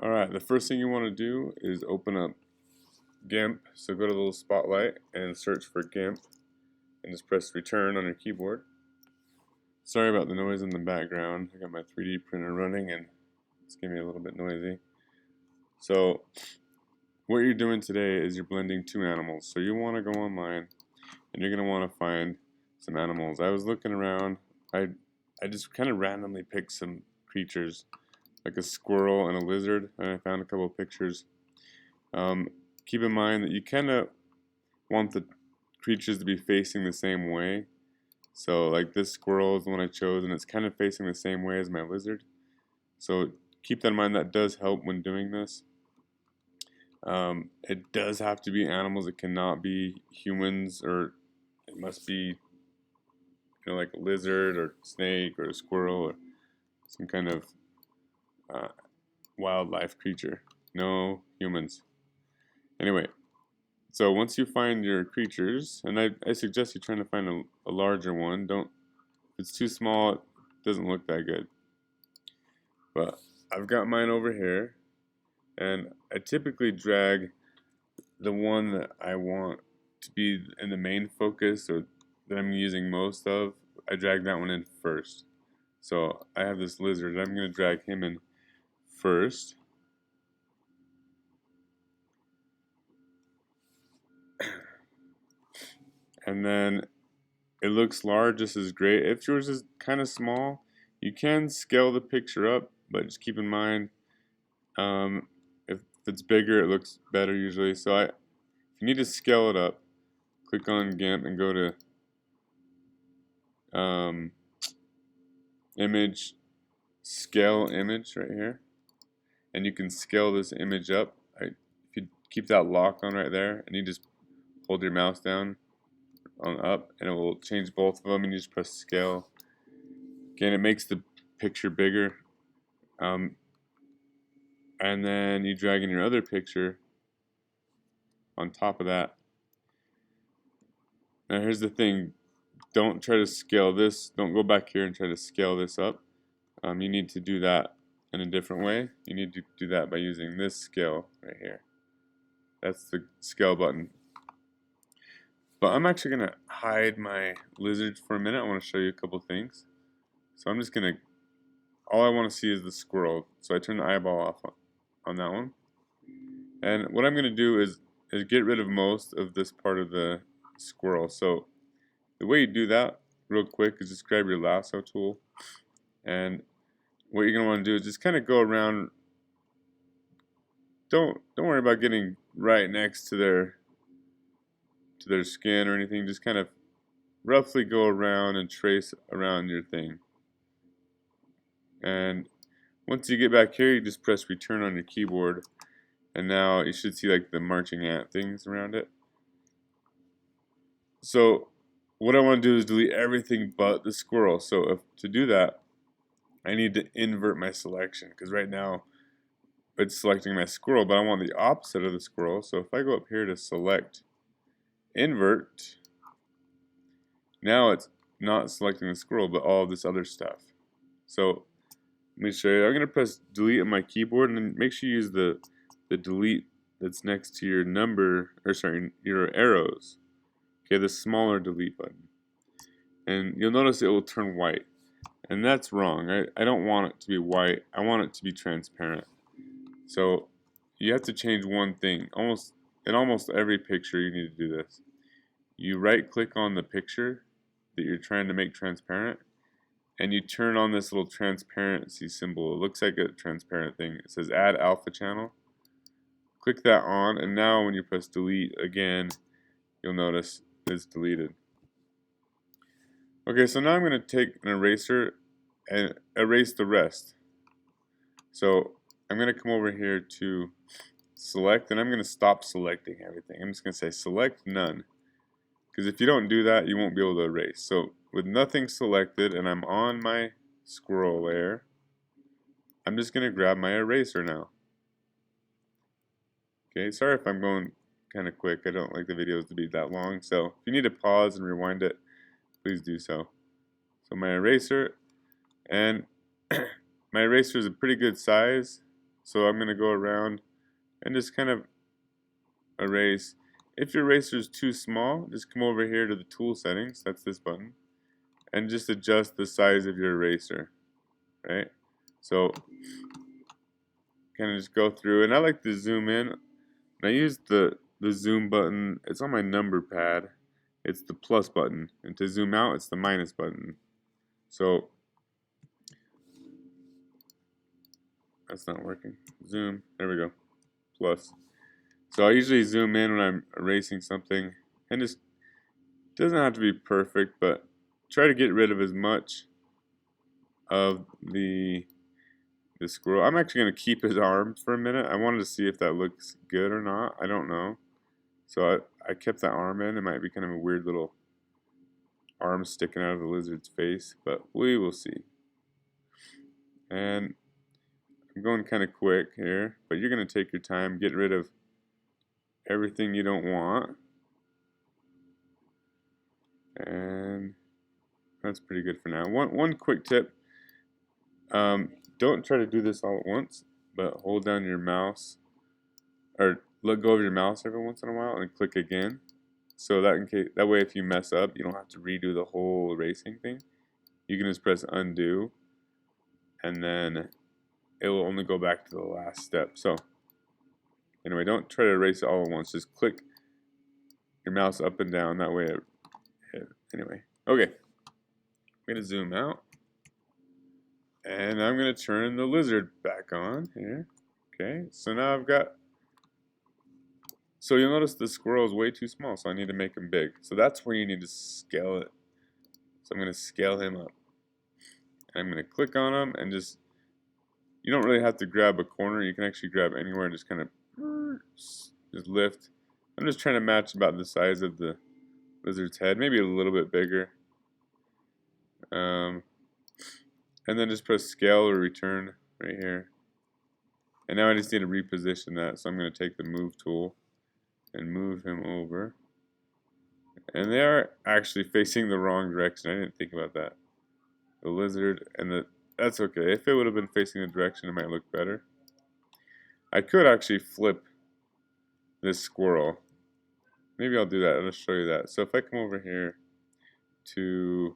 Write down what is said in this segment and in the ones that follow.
Alright, the first thing you want to do is open up Gimp. So go to the little spotlight and search for Gimp and just press return on your keyboard. Sorry about the noise in the background. I got my 3D printer running and it's getting me a little bit noisy. So what you're doing today is you're blending two animals. So you want to go online and you're going to want to find some animals. I was looking around. I just kind of randomly picked some creatures like a squirrel and a lizard, and I found a couple of pictures. Keep in mind that you kind of want the creatures to be facing the same way. So like this squirrel is the one I chose, and it's kind of facing the same way as my lizard. So keep that in mind. That does help when doing this. It does have to be animals. It cannot be humans, or it must be like a lizard or snake or a squirrel or some kind of wildlife creature. No humans. Anyway, so once you find your creatures, and I suggest you trying to find a larger one. Don't, if it's too small, it doesn't look that good. But I've got mine over here, and I typically drag the one that I want to be in the main focus, or that I'm using most of. I drag that one in first. So I have this lizard, I'm going to drag him in first. And then it looks large, this is great. If yours is kind of small, you can scale the picture up, but just keep in mind, if it's bigger, it looks better usually. So if you need to scale it up, click on Gimp and go to image, scale image right here, and you can scale this image up. If you keep that lock on right there, and you just hold your mouse down on up, and it will change both of them, and you just press scale. Again, it makes the picture bigger. And then you drag in your other picture on top of that. Now here's the thing, don't try to scale this, don't go back here and try to scale this up. You need to do that in a different way. You need to do that by using this scale right here. That's the scale button. But I'm actually going to hide my lizard for a minute. I want to show you a couple things. So I'm just going to, all I want to see is the squirrel. So I turn the eyeball off on that one. And what I'm going to do is get rid of most of this part of the squirrel. So the way you do that real quick is just grab your lasso tool, and what you're going to want to do is just kind of go around. Don't worry about getting right next to their skin or anything. Just kind of roughly go around and trace around your thing. And once you get back here, you just press return on your keyboard, and now you should see like the marching ant things around it. So what I want to do is delete everything but the squirrel. So to do that, I need to invert my selection, because right now it's selecting my squirrel, but I want the opposite of the squirrel. So if I go up here to select invert, now it's not selecting the squirrel but all this other stuff. So let me show you. I'm going to press delete on my keyboard, and then make sure you use the delete that's next to your number, or sorry, your arrows. Okay, the smaller delete button. And you'll notice it will turn white. And that's wrong. I don't want it to be white. I want it to be transparent. So you have to change one thing. In almost every picture you need to do this. You right click on the picture that you're trying to make transparent, and you turn on this little transparency symbol. It looks like a transparent thing. It says add alpha channel. Click that on, and now when you press delete again, you'll notice it's deleted. Okay, so now I'm going to take an eraser and erase the rest. So I'm going to come over here to select, and I'm going to stop selecting everything. I'm just going to say select none, because if you don't do that, you won't be able to erase. So with nothing selected, and I'm on my squirrel layer, I'm just going to grab my eraser now. Okay, sorry if I'm going kind of quick. I don't like the videos to be that long, so if you need to pause and rewind it, please do so. So my eraser, and my eraser is a pretty good size. So I'm going to go around and just kind of erase. If your eraser is too small, just come over here to the tool settings, that's this button, and just adjust the size of your eraser, right? So kind of just go through, and I like to zoom in. And I use the zoom button. It's on my number pad. It's the plus button, and to zoom out, it's the minus button. So that's not working. Zoom. There we go. Plus. So I usually zoom in when I'm erasing something, and just doesn't have to be perfect, but try to get rid of as much of the squirrel. I'm actually going to keep his arms for a minute. I wanted to see if that looks good or not. I don't know. So I kept that arm in. It might be kind of a weird little arm sticking out of the lizard's face, but we will see. And I'm going kind of quick here, but you're going to take your time, get rid of everything you don't want. And that's pretty good for now. One quick tip. Don't try to do this all at once, but hold down your mouse, or let go of your mouse every once in a while and click again. So that way if you mess up, you don't have to redo the whole erasing thing. You can just press undo, and then it will only go back to the last step. So anyway, don't try to erase it all at once. Just click your mouse up and down. That way anyway. Okay. I'm going to zoom out. And I'm going to turn the lizard back on here. Okay. So now I've got... So you'll notice the squirrel is way too small, so I need to make him big. So that's where you need to scale it. So I'm going to scale him up. And I'm going to click on him and just... You don't really have to grab a corner. You can actually grab anywhere and just kind of just lift. I'm just trying to match about the size of the lizard's head, maybe a little bit bigger. And then just press scale or return right here. And now I just need to reposition that. So I'm going to take the move tool and move him over. And they are actually facing the wrong direction. I didn't think about that. The lizard and that's okay. If it would have been facing the direction, it might look better. I could actually flip this squirrel. Maybe I'll do that. I'll show you that. So if I come over here to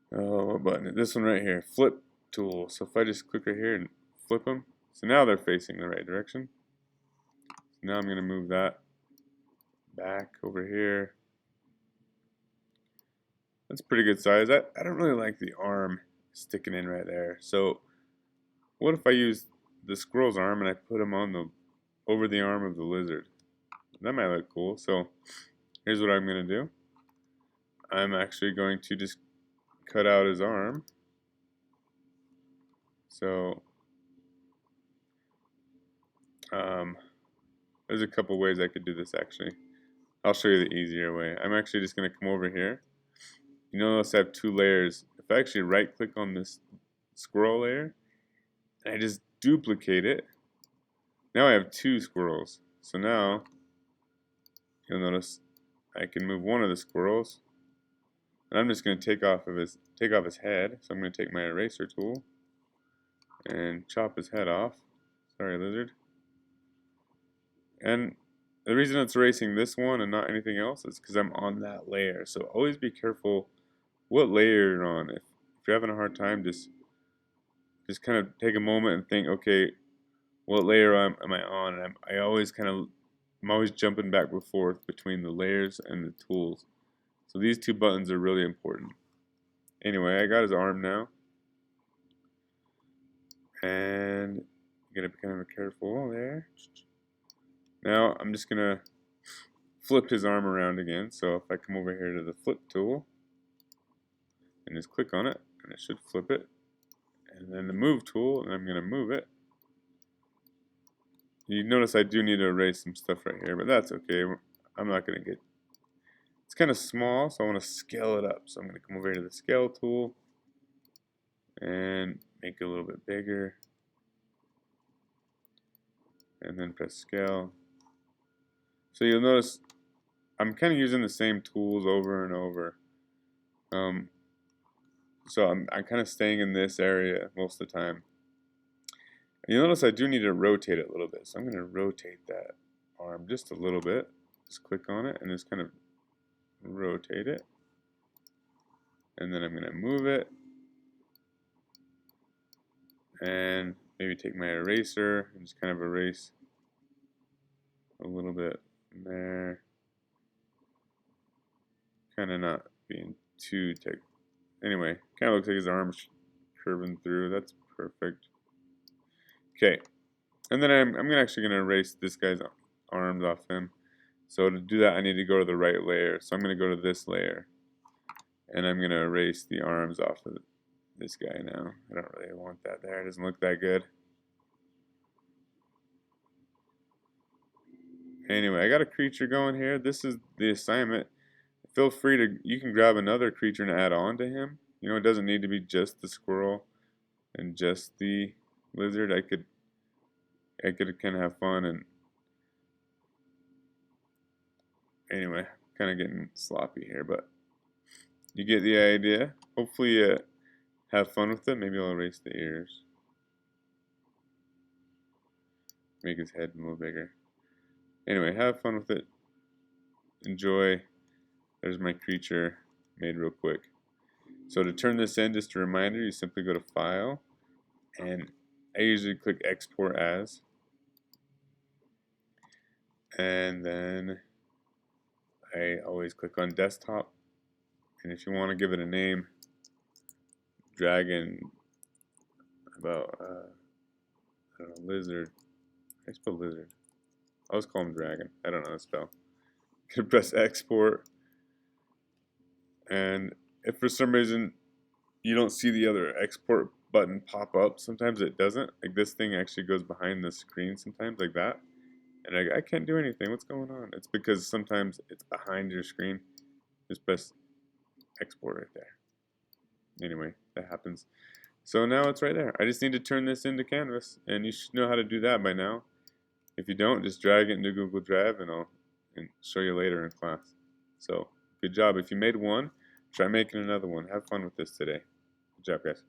what button? This one right here, flip tool. So if I just click right here and flip them, so now they're facing the right direction. So now I'm going to move that back over here. That's pretty good size. I don't really like the arm sticking in right there. So what if I use the squirrel's arm and I put him on over the arm of the lizard? That might look cool. So here's what I'm going to do. I'm actually going to just cut out his arm. So there's a couple ways I could do this actually. I'll show you the easier way. I'm actually just going to come over here. You notice I have two layers. If I actually right click on this squirrel layer, and I just duplicate it, now I have two squirrels. So now you'll notice I can move one of the squirrels, and I'm just going to take off his head. So I'm going to take my eraser tool and chop his head off. Sorry, lizard. And the reason it's erasing this one and not anything else is because I'm on that layer. So always be careful what layer you're on. If you're having a hard time, just kind of take a moment and think, okay, what layer am I on? And I'm always jumping back and forth between the layers and the tools. So these two buttons are really important. Anyway, I got his arm now. And you gotta be kind of careful there. Now I'm just gonna flip his arm around again. So if I come over here to the flip tool and just click on it, and it should flip it. And then the move tool, and I'm gonna move it. You notice I do need to erase some stuff right here, but that's okay. I'm not gonna get. It's kind of small, so I want to scale it up. So I'm gonna come over here to the scale tool and make it a little bit bigger, and then press scale. So you'll notice I'm kind of using the same tools over and over. So I'm kind of staying in this area most of the time. You notice I do need to rotate it a little bit, so I'm going to rotate that arm just a little bit. Just click on it and just kind of rotate it. And then I'm going to move it. And maybe take my eraser and just kind of erase a little bit there. Kind of not being too tight. Anyway, kind of looks like his arm's curving through. That's perfect. Okay, and then I'm actually going to erase this guy's arms off him. So to do that, I need to go to the right layer. So I'm going to go to this layer, and I'm going to erase the arms off of this guy now. I don't really want that there. It doesn't look that good. Anyway, I got a creature going here. This is the assignment. Feel free to, you can grab another creature and add on to him. You know, it doesn't need to be just the squirrel and just the lizard. I could kind of have fun. And anyway, kind of getting sloppy here, but you get the idea. Hopefully you have fun with it. Maybe I'll erase the ears. Make his head a little bigger. Anyway, have fun with it. Enjoy. There's my creature made real quick. So to turn this in, just a reminder, you simply go to File, and I usually click Export As. And then I always click on Desktop. And if you want to give it a name, Dragon, about, I don't know, Lizard. I spell Lizard. I always call him Dragon. I don't know how to spell. You can press Export. And if for some reason you don't see the other export button pop up, sometimes it doesn't. Like this thing actually goes behind the screen sometimes like that. And I can't do anything. What's going on? It's because sometimes it's behind your screen. Just press export right there. Anyway, that happens. So now it's right there. I just need to turn this into Canvas, and you should know how to do that by now. If you don't, just drag it into Google Drive, and I'll show you later in class. So good job. If you made one, try making another one. Have fun with this today. Good job, guys.